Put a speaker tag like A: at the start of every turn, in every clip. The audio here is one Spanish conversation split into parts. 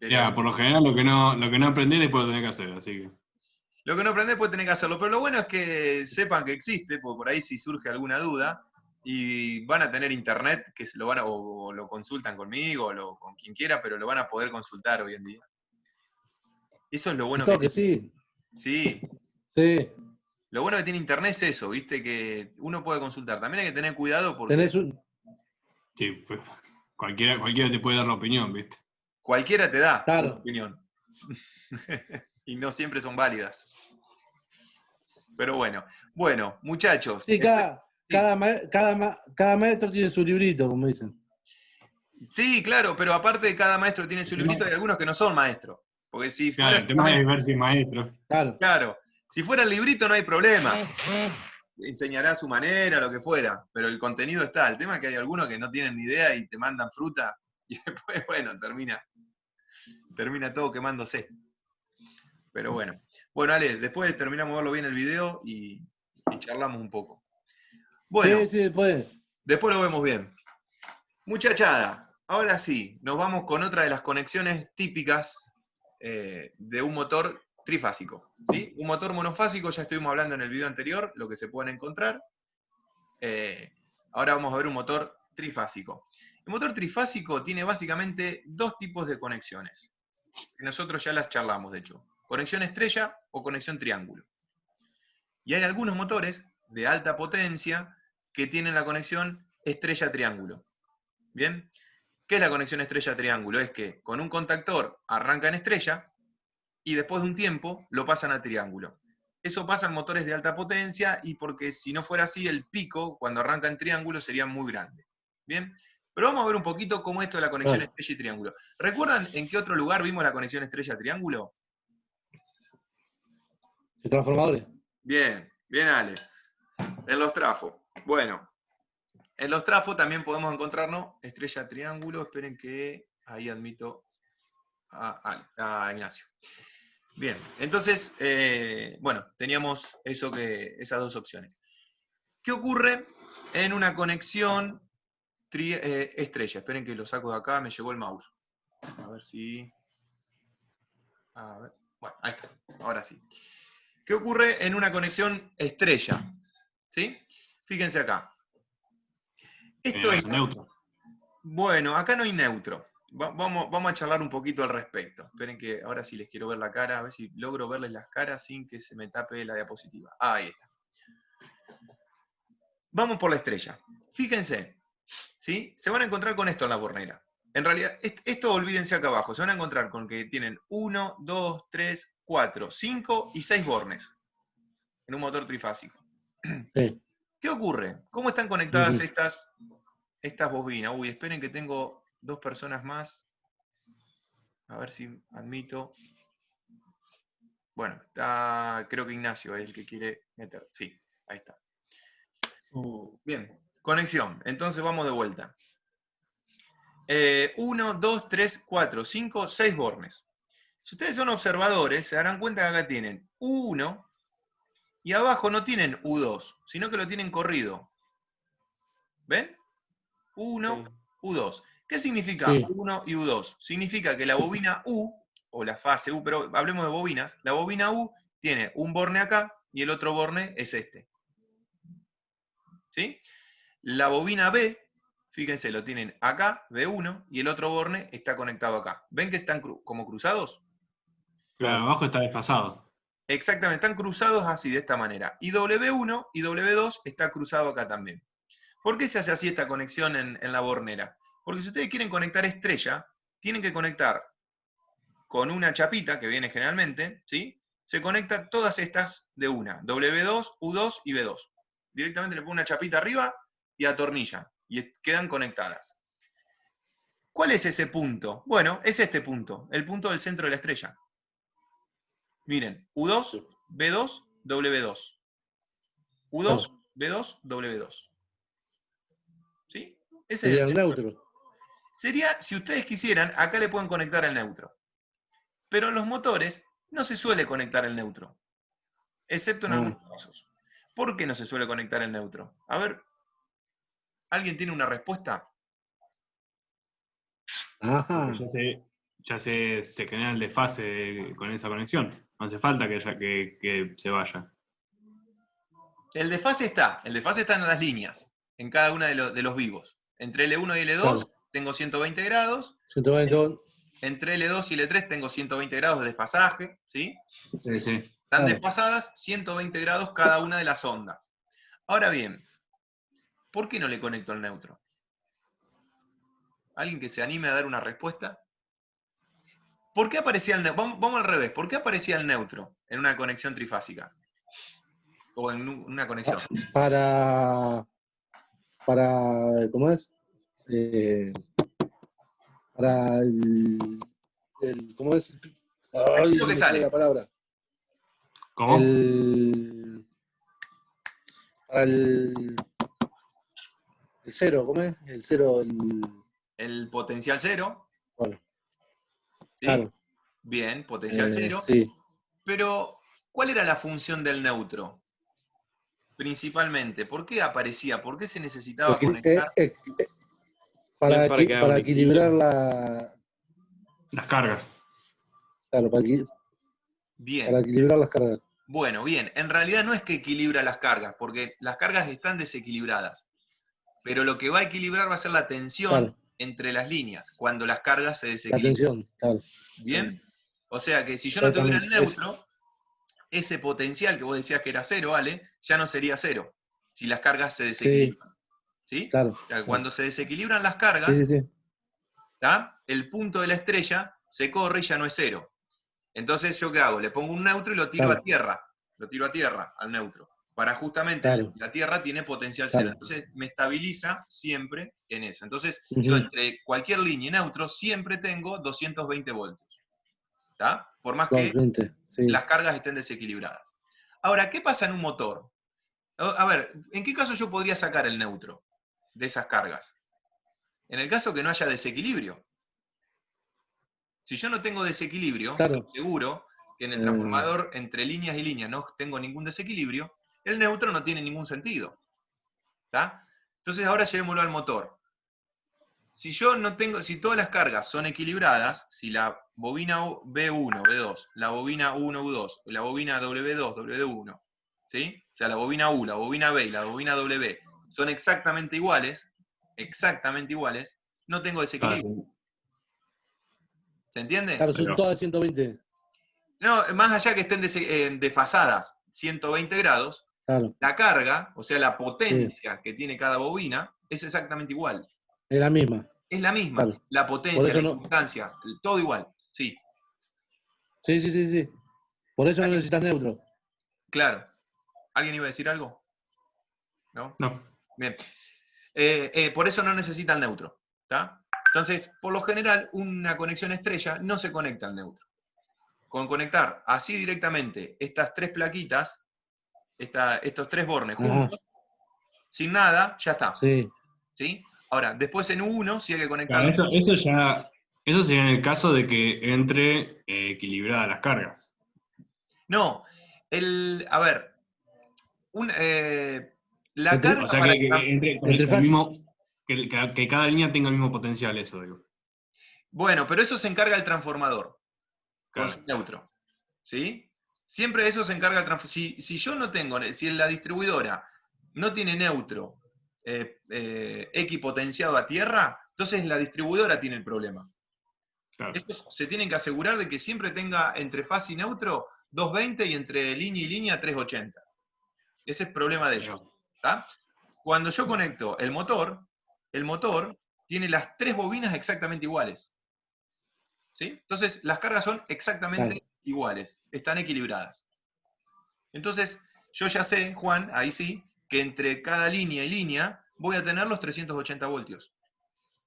A: Pero
B: Ya, por lo general lo que no aprendí después lo tenés que hacer, así que.
A: lo que no aprendés puede tener que hacerlo. Pero lo bueno es que sepan que existe, porque por ahí si surge alguna duda, y van a tener internet, que se lo van a, o lo consultan conmigo, o con quien quiera, pero lo van a poder consultar hoy en día. Eso es lo
C: Al
A: bueno que
C: toque,
A: tiene.
C: sí.
A: Sí,
C: Sí.
A: lo bueno que tiene internet es eso, ¿viste? Que uno puede consultar. También hay que tener cuidado porque
C: Tenés un.
B: Sí, pues, cualquiera te puede dar la opinión, ¿viste?
A: cualquiera te da una
C: Claro.
A: opinión. Y no siempre son válidas. Pero bueno. Bueno, muchachos.
C: Sí,
A: Sí.
C: cada maestro tiene su librito, como dicen.
A: Sí, claro, pero aparte de cada maestro tiene su librito, hay algunos que no son maestros. Porque si
B: Claro,
A: fuera
B: el tema es
A: solamente,
B: ver si es maestro.
C: Claro.
A: claro, si fuera el librito no hay problema. Enseñará a su manera, lo que fuera, pero el contenido está. El tema es que hay algunos que no tienen ni idea y te mandan fruta y después, bueno, termina todo quemándose. Pero bueno. Bueno, Ale, después terminamos de verlo bien el video y charlamos un poco. Bueno,
C: Sí, sí, después.
A: después lo vemos bien. Muchachada, ahora sí, nos vamos con otra de las conexiones típicas de un motor trifásico. ¿Sí? Un motor monofásico, ya estuvimos hablando en el video anterior, lo que se pueden encontrar. Ahora vamos a ver un motor trifásico. El motor trifásico tiene básicamente dos tipos de conexiones, que nosotros ya las charlamos, de hecho. Conexión estrella o conexión triángulo. Y hay algunos motores de alta potencia que tienen la conexión estrella-triángulo. ¿Bien? ¿Qué es la conexión estrella-triángulo? Es que con un contactor arranca en estrella y después de un tiempo lo pasan a triángulo. Eso pasa en motores de alta potencia y porque si no fuera así, el pico cuando arranca en triángulo sería muy grande. ¿Bien? Pero vamos a ver un poquito cómo es esto de la conexión
C: Bueno,
A: estrella y triángulo. ¿Recuerdan en qué otro lugar vimos la conexión estrella-triángulo?
C: los transformadores.
A: Bien, bien Ale. En los trafos. Bueno, en los trafos también podemos encontrarnos estrella-triángulo. Esperen que ahí admito a Ignacio. Bien, entonces, bueno, teníamos esas dos opciones. ¿Qué ocurre en una conexión estrella? Esperen que lo saco de acá, me llegó el mouse. A ver si... A ver. Bueno, ahí está, ahora sí. ¿Qué ocurre en una conexión estrella? ¿Sí? Fíjense acá. Esto es...
B: Neutro.
A: Bueno, acá no hay neutro. Vamos a charlar un poquito al respecto. Esperen que ahora sí les quiero ver la cara, a ver si logro verles las caras sin que se me tape la diapositiva. Ahí está. Vamos por la estrella. Fíjense, ¿sí? Se van a encontrar con esto en la bornera. En realidad, esto olvídense acá abajo. Se van a encontrar con que tienen 1, 2, 3, 4, 5 y 6 bornes en un motor trifásico.
C: Sí.
A: ¿Qué ocurre? ¿Cómo están conectadas estas bobinas? Uy, esperen que tengo dos personas más. A ver si admito. Bueno, creo que Ignacio es el que quiere meter. Sí, ahí está. Bien, conexión. Entonces vamos de vuelta. 1, 2, 3, 4, 5, 6 bornes. Si ustedes son observadores, se darán cuenta que acá tienen U1 y abajo no tienen U2, sino que lo tienen corrido. ¿Ven? U1, U2. ¿Qué significa
C: Sí.
A: U1 y U2? Significa que la bobina U, o la fase U, pero hablemos de bobinas, la bobina U tiene un borne acá y el otro borne es este. ¿Sí? La bobina B, fíjense, lo tienen acá, B1, y el otro borne está conectado acá. ¿Ven que están como cruzados?
B: Claro, abajo está desfasado.
A: Exactamente, están cruzados así, de esta manera. Y W1 y W2 está cruzado acá también. ¿Por qué se hace así esta conexión en la bornera? Porque si ustedes quieren conectar estrella, tienen que conectar con una chapita, que viene generalmente, ¿sí? Se conectan todas estas de una, W2, U2 y B2. Directamente le pongo una chapita arriba y atornillan, y quedan conectadas. ¿Cuál es ese punto? Bueno, es este punto, el punto del centro de la estrella. Miren, U2, B2, W2. U2, B2, W2. ¿Sí? Ese es
C: Sería
A: el
C: el
A: centro.
C: neutro.
A: Sería, si ustedes quisieran, acá le pueden conectar el neutro. Pero en los motores no se suele conectar el neutro, excepto en algunos casos. ¿Por qué no se suele conectar el neutro? A ver, ¿alguien tiene una respuesta?
C: Ajá.
B: Porque ya se genera el desfase con esa conexión. No hace falta que se vaya.
A: El desfase está en las líneas, en cada una de los vivos. Entre L1 y L2
C: Claro.
A: tengo 120 grados,
C: 120 volts.
A: entre L2 y L3 tengo 120 grados de desfasaje, ¿sí?
B: Sí, sí.
A: Están
C: Claro.
A: desfasadas 120 grados cada una de las ondas. Ahora bien, ¿por qué no le conecto el neutro? ¿Alguien que se anime a dar una respuesta? ¿Por qué aparecía el neutro? Vamos al revés. ¿Por qué aparecía el neutro en una conexión trifásica? O en una conexión.
C: Para, ¿cómo es? Para ¿cómo es? Ay,
A: Lo
C: no
A: que
C: me sale
A: sale.
C: la palabra.
B: ¿Cómo?
C: Para el cero, ¿cómo es? El cero,
A: El potencial cero.
C: bueno,
A: ¿Sí?
C: claro.
A: Bien, potencial cero.
C: Sí.
A: Pero, ¿cuál era la función del neutro? Principalmente, ¿por qué aparecía? ¿Por qué se necesitaba conectar?
C: Para,
D: Para que haga
C: para
D: un
C: equilibrar
D: equilibrio.
B: Las cargas.
C: Claro, para
A: Bien.
C: equilibrar las cargas.
A: Bueno, bien. En realidad no es que equilibra las cargas, porque las cargas están desequilibradas. Pero lo que va a equilibrar va a ser la tensión
C: Claro,
A: entre las líneas, cuando las cargas se
C: la
A: desequilibran.
C: tensión, claro.
A: ¿Bien? O sea que si yo no tuviera el
C: Exactamente.
A: neutro, ese potencial que vos decías que era cero, ¿vale? Ya no sería cero, si las cargas se
C: Sí,
A: desequilibran. ¿Sí?
C: claro.
A: O sea, cuando se desequilibran las cargas,
C: Sí, sí, sí.
A: ¿tá? El punto de la estrella se corre y ya no es cero. Entonces, ¿yo qué hago? Le pongo un neutro y lo tiro
C: Claro.
A: a tierra. Lo tiro a tierra, al neutro. Para justamente,
C: Claro.
A: la Tierra tiene potencial cero.
C: Claro.
A: Entonces, me estabiliza siempre en eso. Entonces,
C: Ujú.
A: yo entre cualquier línea y neutro siempre tengo 220 voltios. ¿Tá? Por más que
C: 220, sí.
A: las cargas estén desequilibradas. Ahora, ¿qué pasa en un motor? A ver, ¿en qué caso yo podría sacar el neutro de esas cargas? En el caso que no haya desequilibrio. Si yo no tengo desequilibrio,
C: Claro.
A: seguro que en el transformador entre líneas y líneas no tengo ningún desequilibrio, el neutro no tiene ningún sentido. ¿Tá? Entonces ahora llevémoslo al motor. Si yo no tengo, si todas las cargas son equilibradas, si la bobina B1, B2, la bobina U1, U2, la bobina W2, W1, ¿sí? O sea, la bobina U, la bobina B y la bobina W son exactamente iguales, no tengo desequilibrio. ¿Se entiende?
C: Claro, son
B: Pero-
C: todas de 120.
A: No, más allá que estén desfasadas 120 grados,
C: Claro,
A: la carga, o sea, la
C: sí.
A: potencia que tiene cada bobina, es exactamente igual.
C: Es la misma.
A: Es la misma.
C: Claro.
A: La
C: Por
A: potencia,
C: eso
A: la
C: no.
A: importancia, todo igual. Sí.
C: Sí, sí, sí, sí. Por eso no
A: ¿Alguien?
C: necesitas neutro.
A: Claro. ¿Alguien iba a decir algo? ¿No?
B: No.
A: Bien. Por eso no necesita el neutro. ¿Tá? Entonces, por lo general, una conexión estrella no se conecta al neutro. Con conectar así directamente estas tres plaquitas, estos tres bornes
C: Ajá.
A: juntos, sin nada, ya está.
C: Sí.
A: ¿Sí? Ahora, después en U1 sí hay que conectar.
B: Claro, eso sería en el caso de que entre equilibradas las cargas.
A: No, a ver, la
C: Entre-
A: carga
B: O sea
A: para
B: que entre con
C: Entre
B: el
C: fase.
B: mismo, que cada línea tenga el mismo potencial, eso digo.
A: Bueno, pero eso se encarga el transformador con
B: Claro.
A: su neutro. ¿Sí? Siempre eso se encarga el transformador. Si yo no tengo, si la distribuidora no tiene neutro equipotenciado a tierra, entonces la distribuidora tiene el problema.
B: Claro.
A: Estos se tienen que asegurar de que siempre tenga entre fase y neutro 220 y entre línea y línea 380. Ese es el problema de ellos. ¿Tá? Cuando yo conecto el motor tiene las tres bobinas exactamente iguales. ¿Sí? Entonces, las cargas son exactamente
C: Claro.
A: iguales, están equilibradas. Entonces, yo ya sé, Juan, ahí sí, que entre cada línea y línea voy a tener los 380 voltios.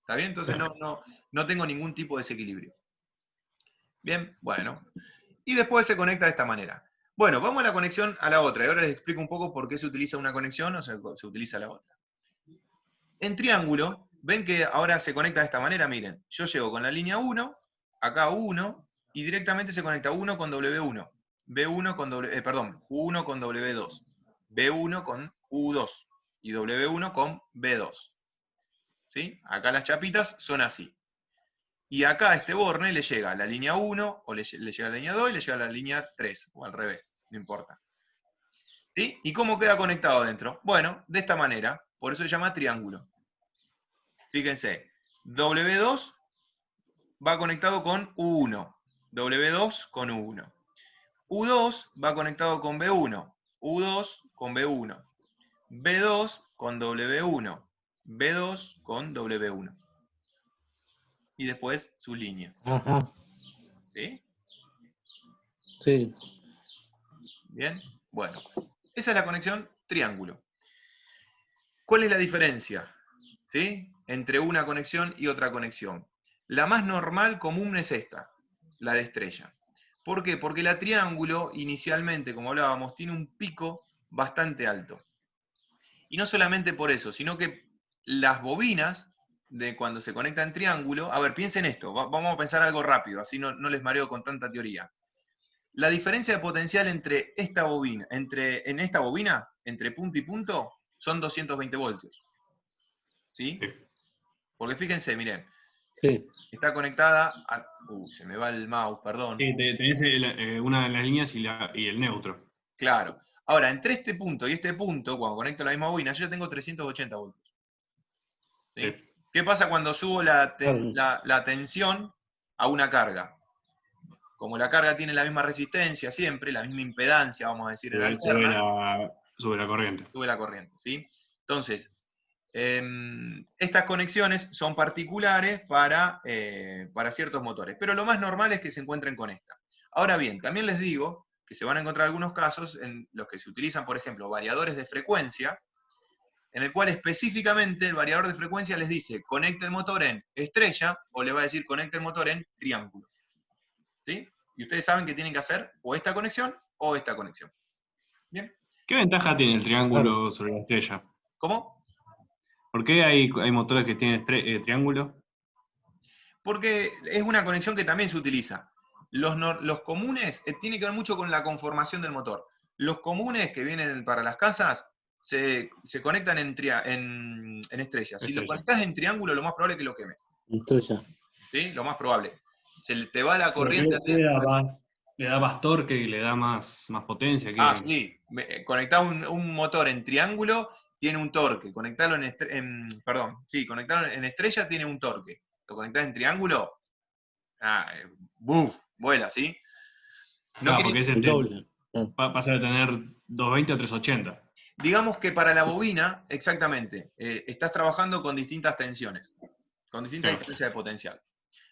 A: ¿Está bien? Entonces no tengo ningún tipo de desequilibrio. Bien, bueno. Y después se conecta de esta manera. Bueno, vamos a la conexión a la otra. Y ahora les explico un poco por qué se utiliza una conexión o se utiliza la otra. En triángulo, ven que ahora se conecta de esta manera, miren. Yo llego con la línea 1, acá 1, y directamente se conecta 1 con W1. B1 con U1 con W2. B1 con U2. Y W1 con B2. ¿Sí? Acá las chapitas son así. Y acá a este borne le llega a la línea 1, o le llega a la línea 2 y le llega a la línea 3, o al revés, no importa. ¿Sí? ¿Y cómo queda conectado dentro? Bueno, de esta manera, por eso se llama triángulo. Fíjense, W2 va conectado con U1, W2 con U1. U2 va conectado con B1, U2 con B1, B2 con W1, B2 con W1. Y después sus líneas.
C: Ajá,
A: ¿Sí?
C: sí.
A: Bien. Bueno, esa es la conexión triángulo. ¿Cuál es la diferencia? ¿Sí? Entre una conexión y otra conexión. La más normal común es esta, la de estrella. ¿Por qué? Porque la triángulo, inicialmente, como hablábamos, tiene un pico bastante alto. Y no solamente por eso, sino que las bobinas de cuando se conecta en triángulo, a ver, piensen esto, vamos a pensar algo rápido, así no les mareo con tanta teoría. La diferencia de potencial entre esta bobina, en esta bobina, entre punto y punto, son 220 voltios. ¿Sí?
B: Sí.
A: Porque fíjense, miren,
C: Sí.
A: está conectada a... se me va el mouse, perdón.
B: Sí, tenés una de las líneas y el neutro.
A: Claro. Ahora, entre este punto y este punto, cuando conecto la misma bobina, yo ya tengo 380 voltios. ¿Sí?
B: Sí.
A: ¿Qué pasa cuando subo la tensión a una carga? Como la carga tiene la misma resistencia siempre, la misma impedancia, vamos a decir, en alterna,
B: Sube la corriente.
A: sube la corriente. ¿Sí? Entonces, estas conexiones son particulares para ciertos motores, pero lo más normal es que se encuentren con esta. Ahora bien, también les digo que se van a encontrar algunos casos en los que se utilizan, por ejemplo, variadores de frecuencia, en el cual específicamente el variador de frecuencia les dice conecte el motor en estrella, o le va a decir conecte el motor en triángulo. ¿Sí? Y ustedes saben que tienen que hacer o esta conexión o esta conexión. ¿Bien?
B: ¿Qué ventaja tiene el triángulo sobre la estrella?
A: ¿Cómo?
B: ¿Por qué hay motores que tienen triángulo?
A: Porque es una conexión que también se utiliza. Los comunes tiene que ver mucho con la conformación del motor. Los comunes que vienen para las casas se conectan en estrella. Si lo
B: Estrella.
A: conectas en triángulo, lo más probable es que lo quemes.
C: Estrella.
A: ¿Sí? Lo más probable. Se te va la
B: ¿Pero
A: corriente.
B: qué le da más torque y le da más potencia?
A: Sí. Conectar un motor en triángulo tiene un torque. Conectarlo conectarlo en estrella tiene un torque. Lo conectás en triángulo, ¡buf! Vuela, ¿sí? No
B: Porque
C: El doble.
B: pasa de tener 220 a 380.
A: Digamos que para la bobina, exactamente, estás trabajando con distintas tensiones, con distintas diferencias de potencial.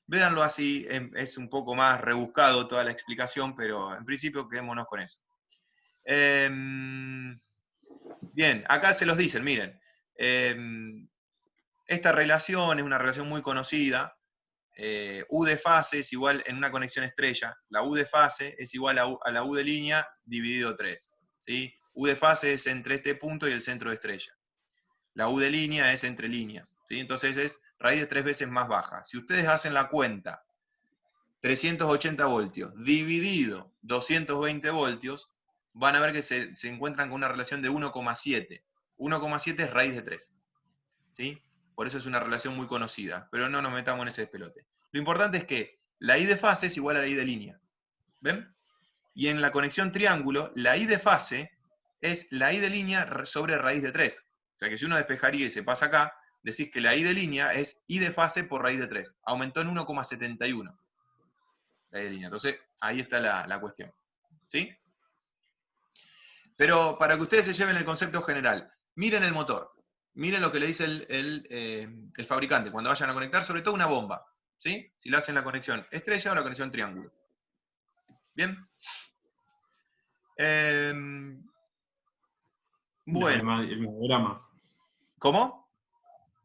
A: Véanlo así, es un poco más rebuscado toda la explicación, pero en principio quedémonos con eso. Bien, acá se los dicen, miren. Esta relación es una relación muy conocida. U de fase es igual, en una conexión estrella, la U de fase es igual a la U de línea dividido 3. ¿Sí? U de fase es entre este punto y el centro de estrella. La U de línea es entre líneas. ¿Sí? Entonces es raíz de 3 veces más baja. Si ustedes hacen la cuenta, 380 voltios dividido 220 voltios, van a ver que se encuentran con una relación de 1,7. 1,7 es raíz de 3. ¿Sí? Por eso es una relación muy conocida, pero no nos metamos en ese despelote. Lo importante es que la I de fase es igual a la I de línea. ¿Ven? Y en la conexión triángulo, la I de fase es la I de línea sobre raíz de 3. O sea que si uno despejaría y se pasa acá, decís que la I de línea es I de fase por raíz de 3. Aumentó en 1,71 la I de línea. Entonces, ahí está la cuestión. ¿Sí? Pero para que ustedes se lleven el concepto general, miren el motor. Miren lo que le dice el fabricante cuando vayan a conectar, sobre todo una bomba. ¿Sí? Si le hacen la conexión estrella o la conexión triángulo. ¿Bien? Bueno.
B: El mismo diagrama.
A: ¿Cómo?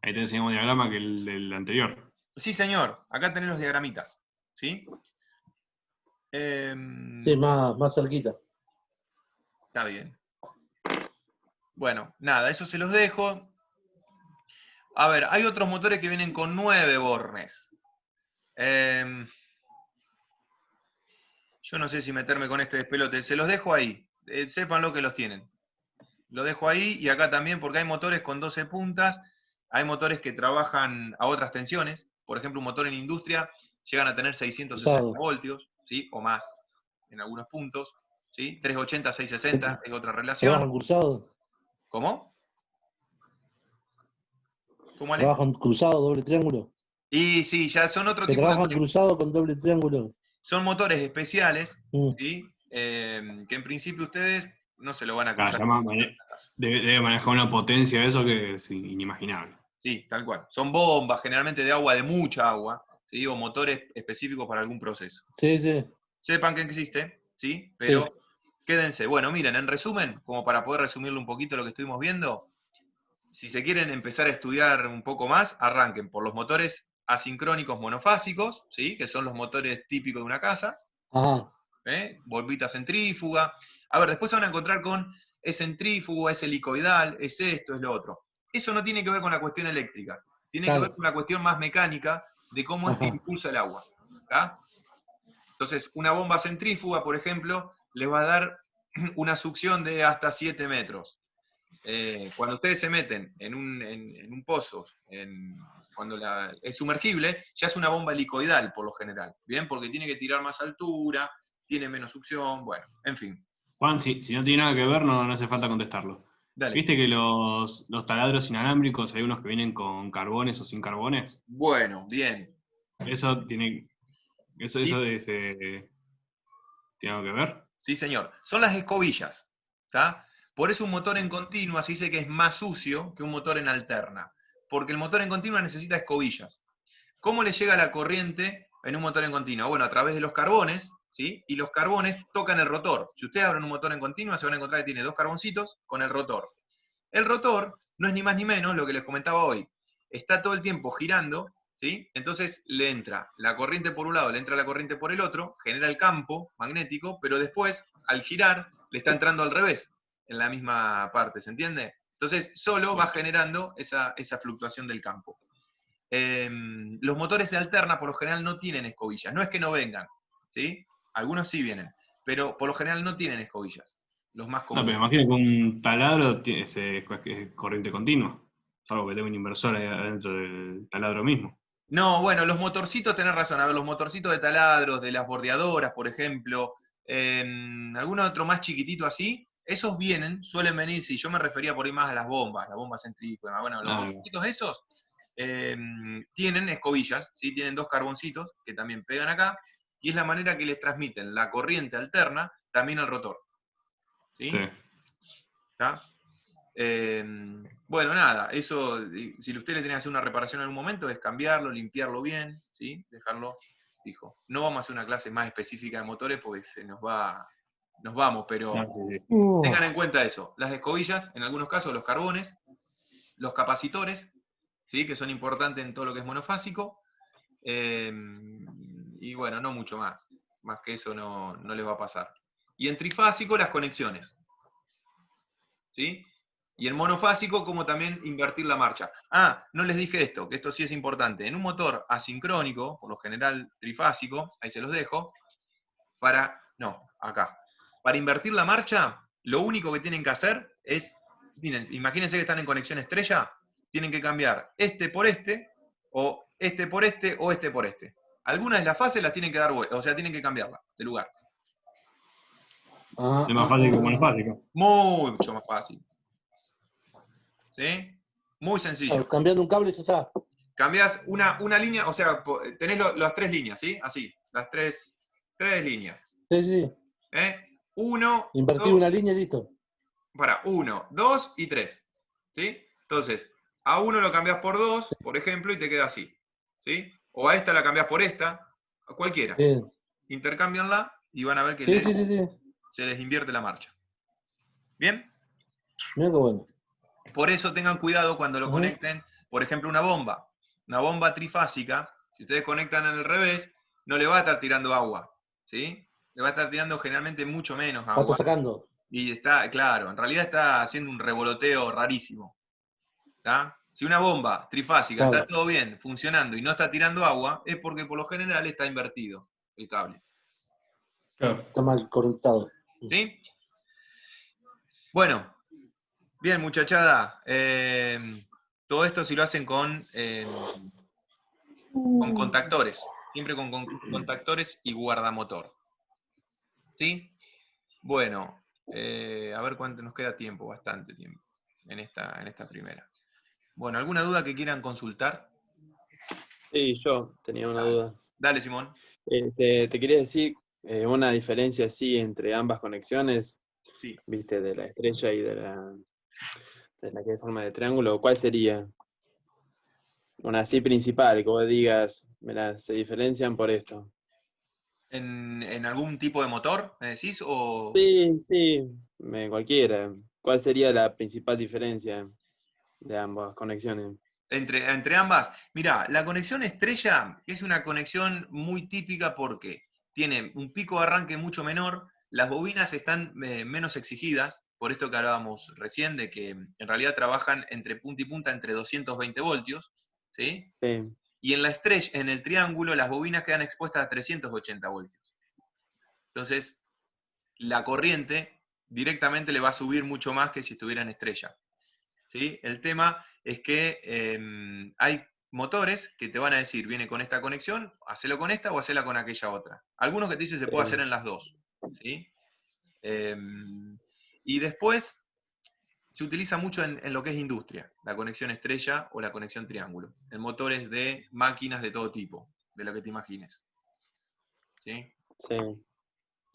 B: Ahí tenés el mismo diagrama que el del anterior.
A: Sí, señor. Acá tenés los diagramitas. ¿Sí?
C: Sí, más cerquita.
A: Está bien. Bueno, nada, eso se los dejo. A ver, hay otros motores que vienen con 9 bornes. Yo no sé si meterme con este despelote. Se los dejo ahí. Sépanlo que los tienen. Lo dejo ahí y acá también porque hay motores con 12 puntas. Hay motores que trabajan a otras tensiones. Por ejemplo, un motor en industria llegan a tener 660
C: Cruzado.
A: voltios, ¿sí? O más en algunos puntos, ¿sí? 380, 660 es otra relación.
C: ¿Trabajan cruzado?
A: ¿Cómo? ¿Cómo, Ale?
C: ¿Trabajan cruzado, doble triángulo?
A: Y sí, ya son otro
C: ¿Que
A: tipo de
C: trabajan
A: conexiones.
C: cruzado con doble triángulo?
A: Son motores especiales,
C: Mm.
A: ¿sí? Que en principio ustedes no se lo van a
B: Claro,
A: cruzar.
B: debe manejar una potencia eso que es inimaginable.
A: Sí, tal cual. Son bombas, generalmente de agua, de mucha agua, ¿sí? O motores específicos para algún proceso.
C: Sí, sí.
A: Sepan que existe, ¿sí?
C: Sí.
A: Pero quédense. Bueno, miren, en resumen, como para poder resumirle un poquito lo que estuvimos viendo, si se quieren empezar a estudiar un poco más, arranquen por los motores asincrónicos monofásicos, ¿sí? Que son los motores típicos de una casa,
C: Ajá.
A: bombita centrífuga. A ver, después se van a encontrar con es centrífugo, es helicoidal, es esto, es lo otro. Eso no tiene que ver con la cuestión eléctrica, tiene que ver
C: Claro.
A: con la cuestión más mecánica de cómo es que
C: Ajá.
A: impulsa el agua. ¿Tá? Entonces, una bomba centrífuga, por ejemplo, les va a dar una succión de hasta 7 metros. Cuando ustedes se meten en un pozo, cuando es sumergible, ya es una bomba helicoidal por lo general, ¿bien? Porque tiene que tirar más altura, tiene menos succión, bueno, en fin.
B: Juan, si no tiene nada que ver, no hace falta contestarlo.
A: Dale.
B: ¿Viste que los taladros inalámbricos hay unos que vienen con carbones o sin carbones?
A: Bueno, bien.
B: Eso tiene. Eso,
A: Sí.
B: eso es, ¿tiene algo que ver?
A: Sí, señor. Son las escobillas, ¿tá? Por eso un motor en continua se dice que es más sucio que un motor en alterna, porque el motor en continua necesita escobillas. ¿Cómo le llega la corriente en un motor en continua? Bueno, a través de los carbones, ¿sí? Y los carbones tocan el rotor. Si ustedes abren un motor en continua, se van a encontrar que tiene 2 carboncitos con el rotor. El rotor no es ni más ni menos lo que les comentaba hoy. Está todo el tiempo girando, ¿sí? Entonces le entra la corriente por un lado, le entra la corriente por el otro, genera el campo magnético, pero después, al girar, le está entrando al revés, en la misma parte, ¿se entiende? Entonces solo va generando esa fluctuación del campo. Los motores de alterna por lo general no tienen escobillas, no es que no vengan, ¿sí? Algunos sí vienen, pero por lo general no tienen escobillas, los más
B: No, pero
A: comunes.
B: imagino que un taladro es corriente continua. Salvo que tenga un inversor ahí adentro del taladro mismo.
A: No, bueno, los motorcitos, tenés razón. A ver, los motorcitos de taladros, de las bordeadoras, por ejemplo, algún otro más chiquitito así, esos vienen, suelen venir, si yo me refería por ahí más a las bombas centrífugas. Bueno, los motorcitos esos tienen escobillas, ¿sí? Tienen 2 carboncitos que también pegan acá, y es la manera que les transmiten la corriente alterna también al rotor. ¿Sí?
B: Sí.
A: ¿Está? Bueno, nada, eso, si usted le tiene que hacer una reparación en algún momento, es cambiarlo, limpiarlo bien, ¿sí? Dejarlo fijo. No vamos a hacer una clase más específica de motores porque nos vamos, pero
B: Sí.
A: tengan en cuenta eso. Las escobillas, en algunos casos los carbones, los capacitores, ¿sí? Que son importantes en todo lo que es monofásico, y bueno, no mucho más. Más que eso no les va a pasar. Y en trifásico, las conexiones. ¿Sí? Y en monofásico, como también invertir la marcha. Ah, no les dije esto, que esto sí es importante. En un motor asincrónico, por lo general trifásico, ahí se los dejo, para invertir la marcha, lo único que tienen que hacer es, miren, imagínense que están en conexión estrella, tienen que cambiar este por este, o este por este, o este por este. Algunas de las fases las tienen que dar vuelta, o sea, tienen que cambiarla de lugar.
B: Es más fácil que monofásico.
A: Mucho más fácil. ¿Sí? Muy sencillo.
C: Claro, cambiando un cable y ya está.
A: Cambiás una línea, o sea, tenés las 3 líneas, ¿sí? Así, las tres líneas.
C: Sí, sí.
A: Uno,
C: Invertir
A: 2,
C: una línea y listo.
A: 1, 2 y 3. ¿Sí? Entonces, a uno lo cambiás por 2, por ejemplo, y te queda así. ¿Sí? O a esta la cambiás por esta, a cualquiera.
C: Bien.
A: Intercámbianla y van a ver que
C: Sí, sí, sí, sí.
A: se les invierte la marcha. ¿Bien?
C: Mira qué bueno.
A: Por eso tengan cuidado cuando lo conecten, por ejemplo, una bomba trifásica, si ustedes conectan en el revés, no le va a estar tirando agua, ¿sí? Le va a estar tirando generalmente mucho menos
C: Va a
A: agua.
C: estar sacando.
A: Y está, claro, en realidad está haciendo un revoloteo rarísimo. ¿Tá? Si una bomba trifásica
C: Claro.
A: está todo bien, funcionando y no está tirando agua, es porque por lo general está invertido el cable.
B: Claro.
C: Está mal conectado.
A: ¿Sí? Bueno, bien, muchachada. Todo esto si lo hacen con contactores. Siempre con contactores y guardamotor. ¿Sí? Bueno, a ver cuánto nos queda tiempo, bastante tiempo en esta primera. Bueno, ¿alguna duda que quieran consultar?
D: Sí, yo tenía una duda.
A: Dale, Simón.
D: Te quería decir una diferencia así entre ambas conexiones,
A: Sí.
D: viste, de la estrella y de la que es forma de triángulo. ¿Cuál sería? Una así principal, que vos digas, mirá, se diferencian por esto.
A: ¿En algún tipo de motor, me decís? O
D: Sí, cualquiera. ¿Cuál sería la principal diferencia de ambas conexiones?
A: entre ambas. Mirá, la conexión estrella es una conexión muy típica porque tiene un pico de arranque mucho menor, las bobinas están menos exigidas, por esto que hablábamos recién, de que en realidad trabajan entre punta y punta entre 220 voltios, ¿sí?
D: Sí,
A: Y en la estrella, en el triángulo, las bobinas quedan expuestas a 380 voltios. Entonces, la corriente directamente le va a subir mucho más que si estuviera en estrella. ¿Sí? El tema es que hay motores que te van a decir, viene con esta conexión, hacelo con esta o hacela con aquella otra. Algunos que te dicen se puede hacer en las dos. ¿Sí? Y después se utiliza mucho en lo que es industria, la conexión estrella o la conexión triángulo, en motores de máquinas de todo tipo, de lo que te imagines. ¿Sí?
D: sí.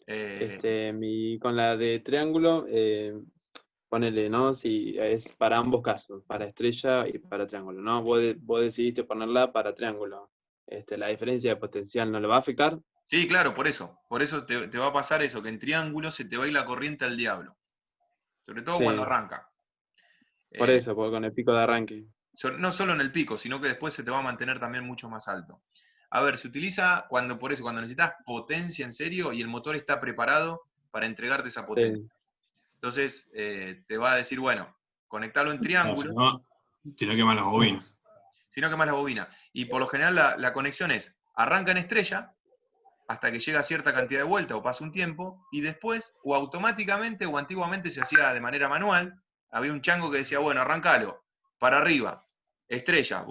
A: Eh,
D: Con la de triángulo, ponele, ¿no? Si es para ambos casos, para estrella y para triángulo, ¿no? Vos decidiste ponerla para triángulo. La diferencia de potencial no le va a afectar.
A: sí, claro, por eso. Por eso te va a pasar eso, que en triángulo se te va a ir la corriente al diablo. Sobre todo cuando
D: Sí,
A: arranca.
D: por
A: Eh,
D: eso, con el pico de arranque.
A: no solo en el pico, sino que después se te va a mantener también mucho más alto. A ver, se utiliza cuando necesitas potencia en serio y el motor está preparado para entregarte esa potencia.
D: Sí,
A: Entonces, te va a decir, bueno, conectarlo en
B: No,
A: triángulo,
B: si no queman las bobinas.
A: si no quemas la bobina. Y por lo general la conexión es, arranca en estrella, hasta que llega a cierta cantidad de vueltas o pasa un tiempo, y después, o automáticamente, o antiguamente se hacía de manera manual, había un chango que decía, bueno, arrancalo, para arriba, estrella,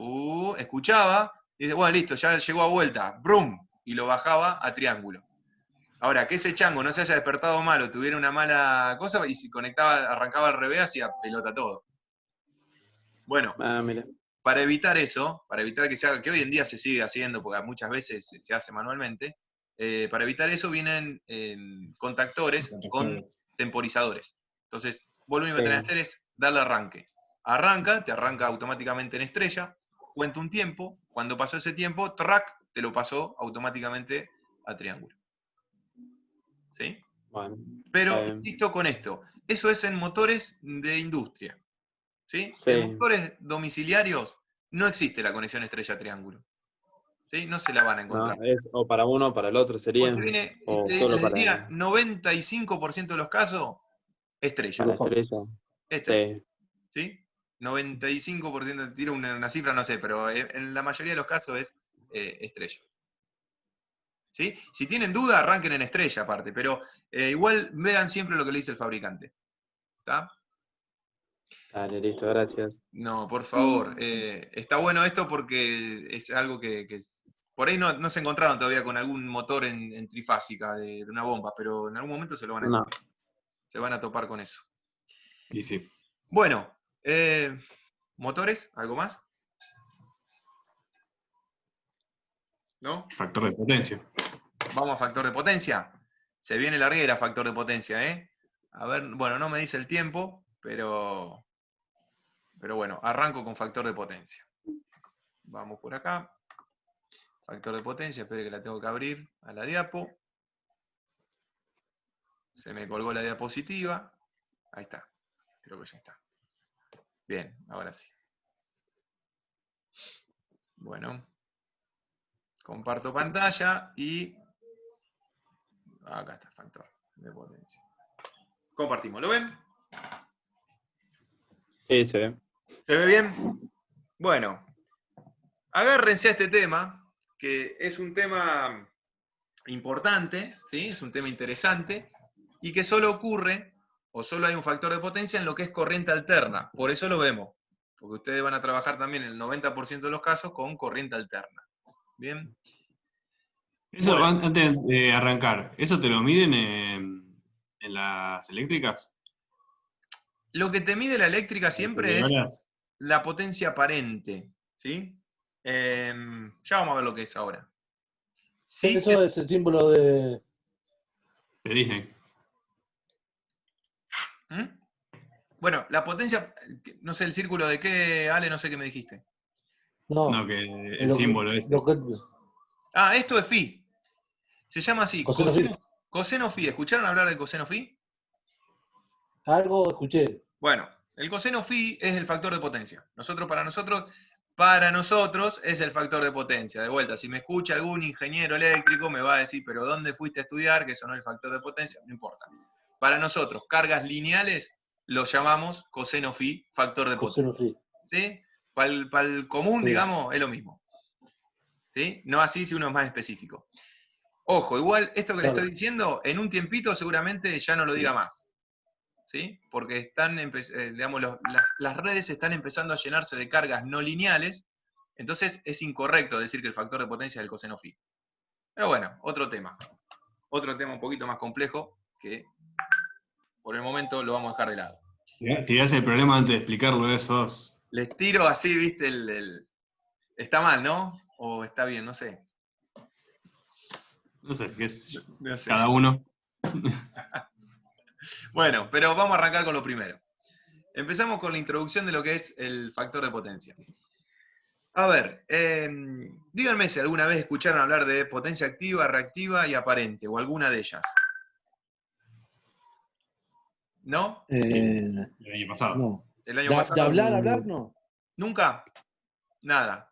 A: escuchaba, y dice, bueno, listo, ya llegó a vuelta, brum, y lo bajaba a triángulo. Ahora, que ese chango no se haya despertado mal o tuviera una mala cosa, y si conectaba, arrancaba al revés, hacía pelota todo. Bueno,
D: mira.
A: para evitar eso, para evitar que se haga, que hoy en día se sigue haciendo, porque muchas veces se hace manualmente, para evitar eso vienen contactores con temporizadores. Entonces, vos lo único que tenés que hacer es darle arranque. Arranca, te arranca automáticamente en estrella, cuenta un tiempo, cuando pasó ese tiempo, track, te lo pasó automáticamente a triángulo. ¿Sí?
D: Bueno,
A: Pero insisto con esto, eso es en motores de industria. ¿Sí?
D: sí.
A: En motores domiciliarios no existe la conexión estrella-triángulo. ¿Sí? No se la van a
D: No,
A: encontrar.
D: es o para uno o para el otro sería,
A: Porque viene,
D: o solo
A: les
D: para
A: diría, 95% de los casos, estrella.
D: la estrella.
A: Estrella.
D: Sí,
A: ¿Sí? 95%, tiro una cifra, no sé, pero en la mayoría de los casos es estrella. ¿Sí? Si tienen duda, arranquen en estrella aparte, pero igual vean siempre lo que le dice el fabricante. ¿Está?
D: dale, listo, gracias.
A: No, por favor. Está bueno esto porque es algo que por ahí no se encontraron todavía con algún motor en trifásica de una bomba, pero en algún momento se lo van a
D: No,
A: encontrar. Se van a topar con eso.
B: Y sí.
A: Bueno, ¿motores? ¿Algo más? ¿No?
B: Factor de potencia.
A: Vamos a factor de potencia. Se viene larguera factor de potencia, ¿eh? A ver, bueno, no me dice el tiempo, pero bueno, arranco con factor de potencia. Vamos por acá. Factor de potencia, espere que la tengo que abrir a la diapo. Se me colgó la diapositiva. Ahí está. Creo que ya está. Bien, ahora sí. Bueno. Comparto pantalla y... Acá está, factor de potencia. Compartimos, ¿lo ven?
D: sí, se ve.
A: ¿Se ve bien? Bueno. Agárrense a este tema, que es un tema importante, ¿sí? Es un tema interesante, y que solo ocurre, o solo hay un factor de potencia en lo que es corriente alterna. Por eso lo vemos, porque ustedes van a trabajar también en el 90% de los casos con corriente alterna. ¿Bien?
B: Eso,
A: Bueno,
B: antes de arrancar, ¿eso te lo miden en las eléctricas?
A: lo que te mide la eléctrica siempre es
B: ¿Horas?
A: la potencia aparente, ¿sí? Ya vamos a ver lo que es ahora. Sí,
C: Eso es el símbolo de.
B: De Disney.
A: ¿Mm? Bueno, la potencia, no sé el círculo de qué, Ale, no sé qué me dijiste.
B: No,
C: No,
B: que
C: es
B: el símbolo ese.
A: Ah, esto es phi. Se llama así,
C: Coseno phi.
A: coseno phi. ¿Escucharon hablar del coseno phi?
C: Algo escuché.
A: Bueno, el coseno phi es el factor de potencia. Para nosotros es el factor de potencia. De vuelta, si me escucha algún ingeniero eléctrico me va a decir, pero ¿dónde fuiste a estudiar? Que eso no es el factor de potencia. No importa. Para nosotros, cargas lineales lo llamamos coseno phi, factor de potencia.
C: Coseno phi.
A: ¿Sí? Para el común,
C: Sí.
A: digamos, es lo mismo. ¿Sí? No así si uno es más específico. Ojo, igual esto que le
C: Claro.
A: estoy diciendo, en un tiempito seguramente ya no lo diga más. ¿Sí? Porque están, digamos, las redes están empezando a llenarse de cargas no lineales, entonces es incorrecto decir que el factor de potencia es el coseno phi. Pero bueno, otro tema un poquito más complejo, que por el momento lo vamos a dejar de lado.
B: Tirás el problema antes de explicarlo, esos.
A: Les tiro así, viste, está mal, ¿no? O está bien, no sé.
B: No sé, qué sé yo.
A: No sé.
B: Cada uno.
A: Bueno, pero vamos a arrancar con lo primero. Empezamos con la introducción de lo que es el factor de potencia. A ver, díganme si alguna vez escucharon hablar de potencia activa, reactiva y aparente, o alguna de ellas. ¿No?
B: El año pasado.
C: No.
A: El año
C: De
A: pasado.
C: hablar, no.
A: ¿Nunca? Nada.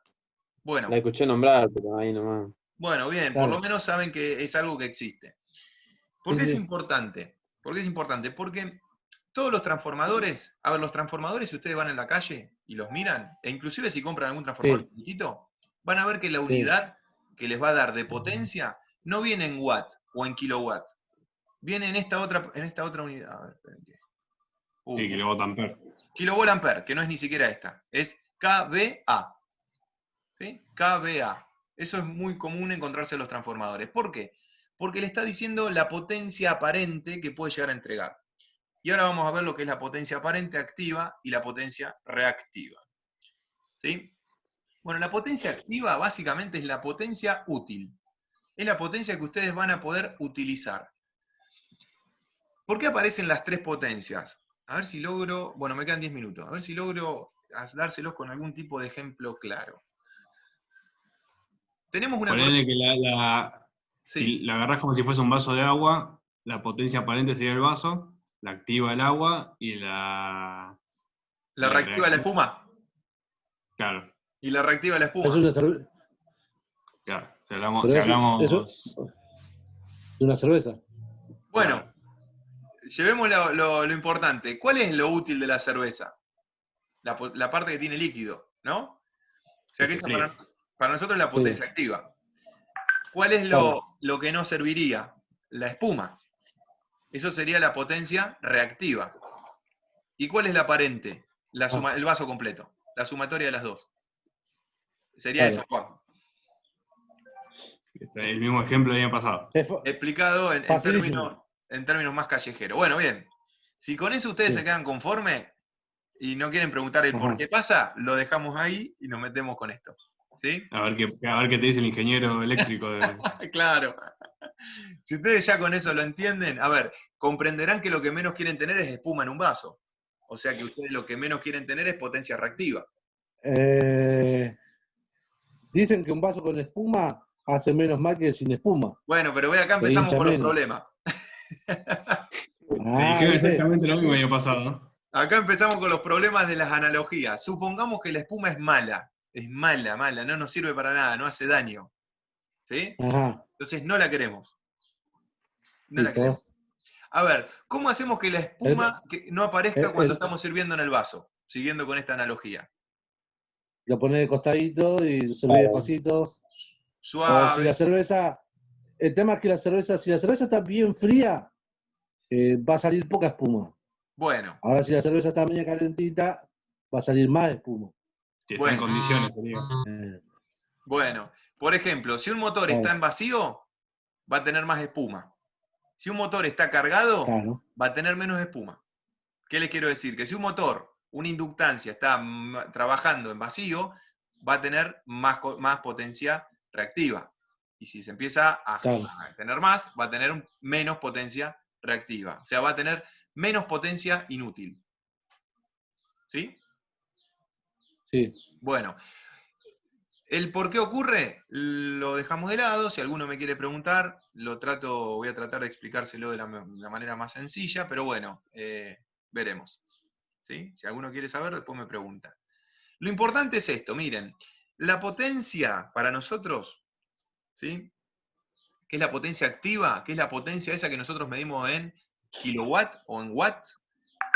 A: Bueno,
D: La escuché nombrar, pero ahí nomás.
A: bueno, bien,
C: Claro.
A: por lo menos saben que es algo que existe. ¿Por
C: Sí,
A: qué es
C: sí.
A: importante? ¿Por qué es importante? Porque todos los transformadores, a ver, los transformadores, si ustedes van en la calle y los miran, e inclusive si compran algún transformador
C: Sí.
A: chiquitito, van a ver que la
C: Sí.
A: unidad que les va a dar de potencia no viene en watt o en kilowatt. Viene en esta otra unidad. A ver, esperen que-
B: Sí, kilovolt-ampere.
A: Kilovolt ampere, que no es ni siquiera esta. Es kVA. ¿Sí? kVA. Eso es muy común encontrarse en los transformadores. ¿Por qué? Porque le está diciendo la potencia aparente que puede llegar a entregar. Y ahora vamos a ver lo que es la potencia aparente activa y la potencia reactiva. ¿Sí? Bueno, la potencia activa básicamente es la potencia útil. Es la potencia que ustedes van a poder utilizar. ¿Por qué aparecen las tres potencias? A ver si logro, bueno, me quedan 10 minutos, a ver si logro dárselos con algún tipo de ejemplo claro. Tenemos una
B: Ponele
A: corriente.
B: que si
A: Sí,
B: la agarrás como si fuese un vaso de agua, la potencia aparente sería el vaso, la activa el agua y
A: la
B: la
A: reactiva la
B: reactiva.
A: espuma
B: Claro,
A: y la reactiva la
C: Es
A: espuma.
C: una cerveza.
B: claro. Si hablamos,
C: Pero eso
B: si
C: es una cerveza.
A: Bueno,
B: claro.
A: llevemos lo importante. ¿Cuál es lo útil de la cerveza? La parte que tiene líquido, ¿no? O sea que
B: Que
A: esa
B: fríe.
A: para nosotros es la potencia activa. ¿Cuál es
C: Claro.
A: lo que no serviría? La espuma. Eso sería la potencia reactiva. ¿Y cuál es la aparente? El vaso completo. La sumatoria de las dos. Sería
C: Claro.
A: eso, Juan.
B: El mismo ejemplo del año pasado.
A: Explicado
C: Facilísimo.
A: en términos más callejeros. Bueno, bien. Si con eso ustedes
C: Sí.
A: se quedan conformes y no quieren preguntar el por
C: Ajá.
A: qué pasa, lo dejamos ahí y nos metemos con esto. ¿Sí?
B: A ver qué te dice el ingeniero eléctrico.
A: Claro. Si ustedes ya con eso lo entienden, a ver, comprenderán que lo que menos quieren tener es espuma en un vaso. O sea que ustedes lo que menos quieren tener es potencia reactiva.
C: Dicen que un vaso con espuma hace menos mal que sin espuma.
A: Bueno, pero ve, acá
C: Te
A: empezamos
C: hincha
A: con los
C: menos.
A: problemas.
B: Te dijeron
C: ¿viste?
B: exactamente lo mismo el año pasado, ¿no?
A: Acá empezamos con los problemas de las analogías. Supongamos que la espuma es mala, mala, no nos sirve para nada, no hace daño. ¿Sí?
C: Ajá.
A: Entonces no la queremos. No la
C: Listo.
A: queremos. A ver, ¿cómo hacemos que la espuma no aparezca cuando estamos sirviendo en el vaso? Siguiendo con esta analogía.
C: Lo pones de costadito y se ve despacito. O si
A: Suave.
C: la cerveza, el tema es que si la cerveza está bien fría, va a salir poca espuma.
A: Bueno,
C: Ahora si la cerveza está media calentita, va a salir más espuma.
B: Si está en
A: bueno,
B: condiciones, sería.
C: Eh,
A: bueno. Por ejemplo, si un motor
C: Claro.
A: está en vacío, va a tener más espuma. Si un motor está cargado,
C: Claro.
A: va a tener menos espuma. ¿Qué les quiero decir? Que si un motor, una inductancia, está trabajando en vacío, va a tener más potencia reactiva. Y si se empieza a
C: Claro.
A: tener más, va a tener menos potencia reactiva. O sea, va a tener menos potencia inútil. ¿Sí?
C: Sí.
A: Bueno, el por qué ocurre lo dejamos de lado. Si alguno me quiere preguntar, voy a tratar de explicárselo de la manera más sencilla, pero bueno, veremos. ¿Sí? Si alguno quiere saber, después me pregunta. Lo importante es esto, miren, la potencia para nosotros, ¿sí? Que es la potencia activa, que es la potencia esa que nosotros medimos en kilowatt o en watts,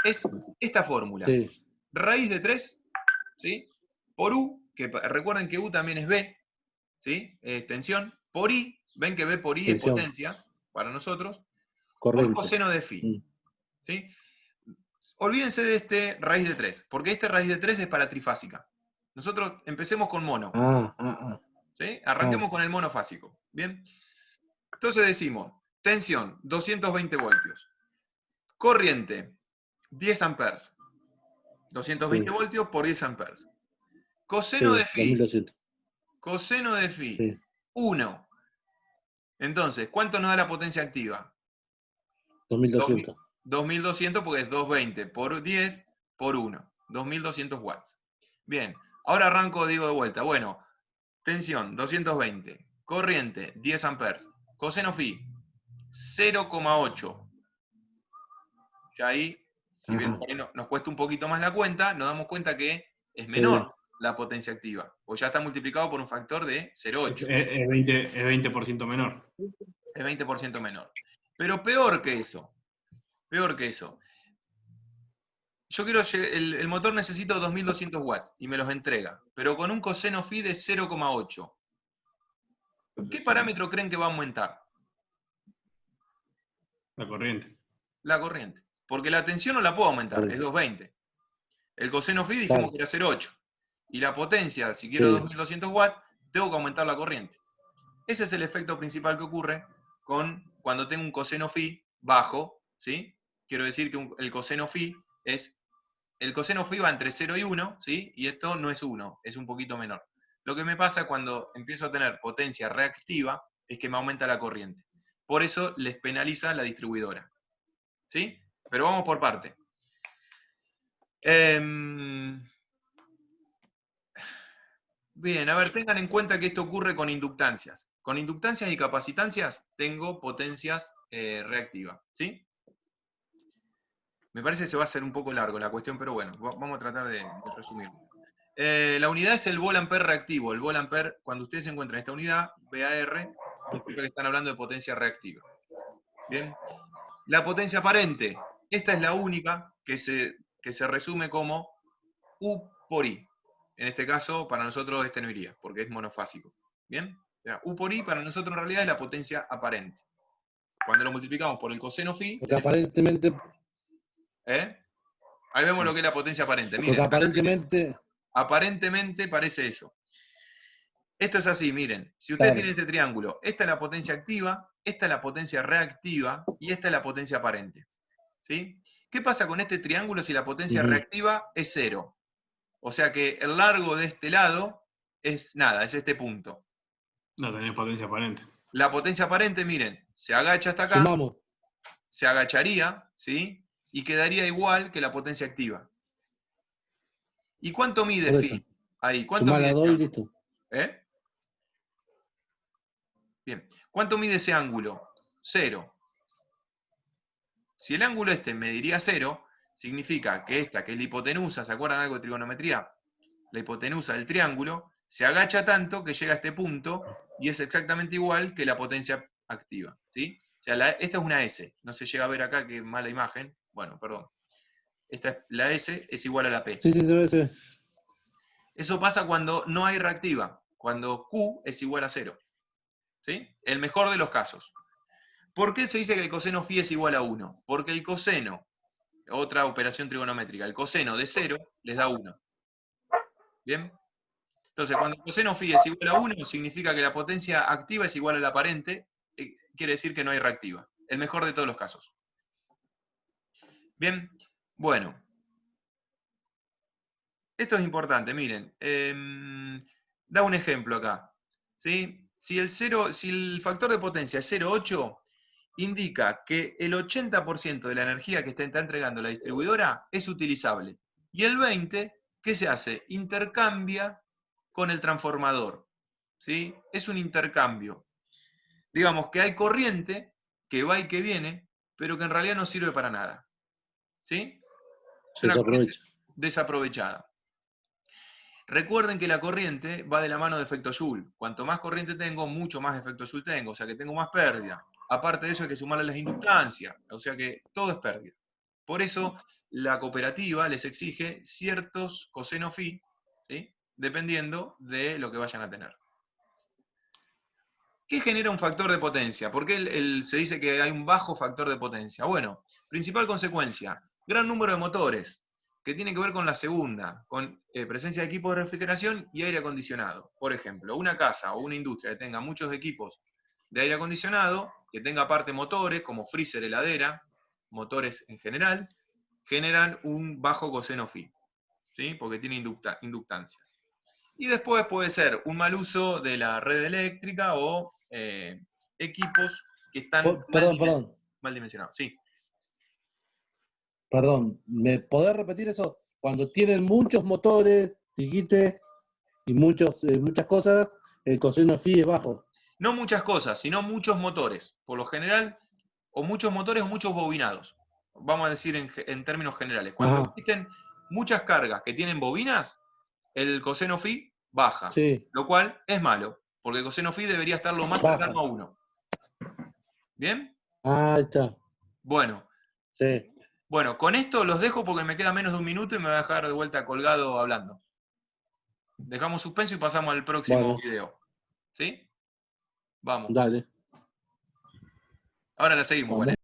A: es esta fórmula.
C: Sí.
A: Raíz de 3, ¿sí? Por U, que recuerden que U también es B, ¿sí? Es tensión, por I, ven que B por I
C: Tensión.
A: es potencia para nosotros,
C: Corriente.
A: por coseno de phi, ¿sí? Olvídense de este raíz de 3, porque este raíz de 3 es para trifásica. Nosotros empecemos con mono, ¿sí? Arranquemos con el monofásico, ¿bien? Entonces decimos, tensión, 220 voltios. Corriente, 10 amperes. 220
C: Sí.
A: voltios por 10 amperes. Coseno
C: Sí,
A: de phi.
C: 2200.
A: Coseno de phi.
C: Sí.
A: 1. Entonces, ¿cuánto nos da la potencia activa?
C: 2200.
A: 2200 porque es 220 por 10 por 1. 2200 watts. Bien, ahora arranco, digo de vuelta. Bueno, tensión, 220. Corriente, 10 amperes. Coseno phi, 0,8. Ya ahí, si bien
C: Ajá.
A: por ahí nos cuesta un poquito más la cuenta, nos damos cuenta que es
C: Sí.
A: menor la potencia activa. O ya está multiplicado por un factor de 0,8.
B: Es 20% menor.
A: Es 20% menor. Pero peor que eso. Peor que eso. Yo quiero, el motor necesita 2200 watts y me los entrega, pero con un coseno phi de 0,8. ¿Qué parámetro creen que va a aumentar?
B: La corriente.
A: La corriente. Porque la tensión no la puedo aumentar, es
C: Corriente.
A: 220. El coseno phi dijimos
C: Claro.
A: que era 0,8. Y la potencia, si quiero
C: Sí.
A: 2200 watts, tengo que aumentar la corriente. Ese es el efecto principal que ocurre cuando tengo un coseno phi bajo, ¿sí? Quiero decir que el coseno phi va entre 0 y 1, ¿sí? Y esto no es 1, es un poquito menor. Lo que me pasa cuando empiezo a tener potencia reactiva es que me aumenta la corriente. Por eso les penaliza la distribuidora. ¿Sí? Pero vamos por parte. Bien, a ver, tengan en cuenta que esto ocurre con inductancias. Con inductancias y capacitancias tengo potencias reactivas. ¿Sí? Me parece que se va a hacer un poco largo la cuestión, pero bueno, vamos a tratar de resumirlo. La unidad es el volt-ampere reactivo. El volt-ampere, cuando ustedes encuentran esta unidad, VAR, significa que están hablando de potencia reactiva. Bien. La potencia aparente. Esta es la única que se resume como U por I. En este caso, para nosotros este no iría, porque es monofásico. ¿Bien? O sea, U por I para nosotros en realidad es la potencia aparente. Cuando lo multiplicamos por el coseno phi,
C: Porque aparentemente.
A: Ahí vemos lo que es la potencia aparente. Miren,
C: Porque aparentemente.
A: aparentemente parece eso. Esto es así, miren. Si ustedes
C: Claro.
A: tienen este triángulo, esta es la potencia activa, esta es la potencia reactiva y esta es la potencia aparente. ¿Sí? ¿Qué pasa con este triángulo si la potencia reactiva es 0? O sea que el largo de este lado es nada, es este punto.
B: No tenés potencia aparente.
A: La potencia aparente, miren, se agacha hasta acá,
C: Sumamos.
A: se agacharía, ¿sí? Y quedaría igual que la potencia activa. ¿Y cuánto mide
C: Por
A: phi?
C: eso.
A: Ahí, ¿cuánto
C: Sumar
A: mide
C: a
A: ese
C: 2 y
A: ángulo?
C: listo.
A: Bien. ¿Cuánto mide ese ángulo? 0. Si el ángulo este mediría 0, significa que esta, que es la hipotenusa, ¿se acuerdan algo de trigonometría? La hipotenusa del triángulo se agacha tanto que llega a este punto y es exactamente igual que la potencia activa. ¿Sí? O sea, esta es una S. No se llega a ver acá, que mala imagen. Bueno, perdón. La S es igual a la P.
C: Sí, se ve, se ve.
A: Eso pasa cuando no hay reactiva, cuando Q es igual a 0. ¿Sí? El mejor de los casos. ¿Por qué se dice que el coseno phi es igual a 1? Porque el coseno, otra operación trigonométrica, el coseno de 0 les da 1. ¿Bien? Entonces, cuando el coseno phi es igual a 1, significa que la potencia activa es igual a la aparente. quiere decir que no hay reactiva. El mejor de todos los casos. Bien, bueno. Esto es importante, miren. Da un ejemplo acá. ¿Sí? Si el factor de potencia es 0,8, indica que el 80% de la energía que está entregando la distribuidora es utilizable. Y el 20%, ¿qué se hace? Intercambia con el transformador. ¿Sí? Es un intercambio. Digamos que hay corriente que va y que viene, pero que en realidad no sirve para nada. ¿Sí? Es
C: Se
A: una corriente
C: desaprovecha.
A: desaprovechada. Recuerden que la corriente va de la mano de efecto Joule. Cuanto más corriente tengo, mucho más efecto Joule tengo, o sea que tengo más pérdida. Aparte de eso hay que sumarle las inductancias, o sea que todo es pérdida. Por eso la cooperativa les exige ciertos coseno phi, ¿sí? Dependiendo de lo que vayan a tener. ¿Qué genera un factor de potencia? ¿Por qué se dice que hay un bajo factor de potencia? Bueno, principal consecuencia, gran número de motores, que tiene que ver con la segunda, con presencia de equipos de refrigeración y aire acondicionado. Por ejemplo, una casa o una industria que tenga muchos equipos de aire acondicionado, que tenga aparte motores como freezer, heladera, motores en general, generan un bajo coseno phi, ¿sí? Porque tiene inductancias. Y después puede ser un mal uso de la red eléctrica o equipos que están mal dimensionados. Sí.
C: Perdón, ¿me podés repetir eso? Cuando tienen muchos motores, dijiste, y muchas cosas, el coseno phi es bajo.
A: No muchas cosas, sino muchos motores. Por lo general, o muchos motores o muchos bobinados. Vamos a decir en términos generales. Cuando
C: Ajá.
A: existen muchas cargas que tienen bobinas, el coseno phi baja.
C: Sí,
A: Lo cual es malo, porque el coseno phi debería estar lo más
C: baja.
A: cercano a 1. ¿Bien?
C: Ah, ahí está.
A: Bueno.
C: Sí.
A: Bueno, con esto los dejo porque me queda menos de un minuto y me voy a dejar de vuelta colgado hablando. Dejamos suspenso y pasamos al próximo
C: Bueno,
A: video. ¿Sí? Vamos.
C: dale.
A: Ahora la seguimos,
C: Vamos.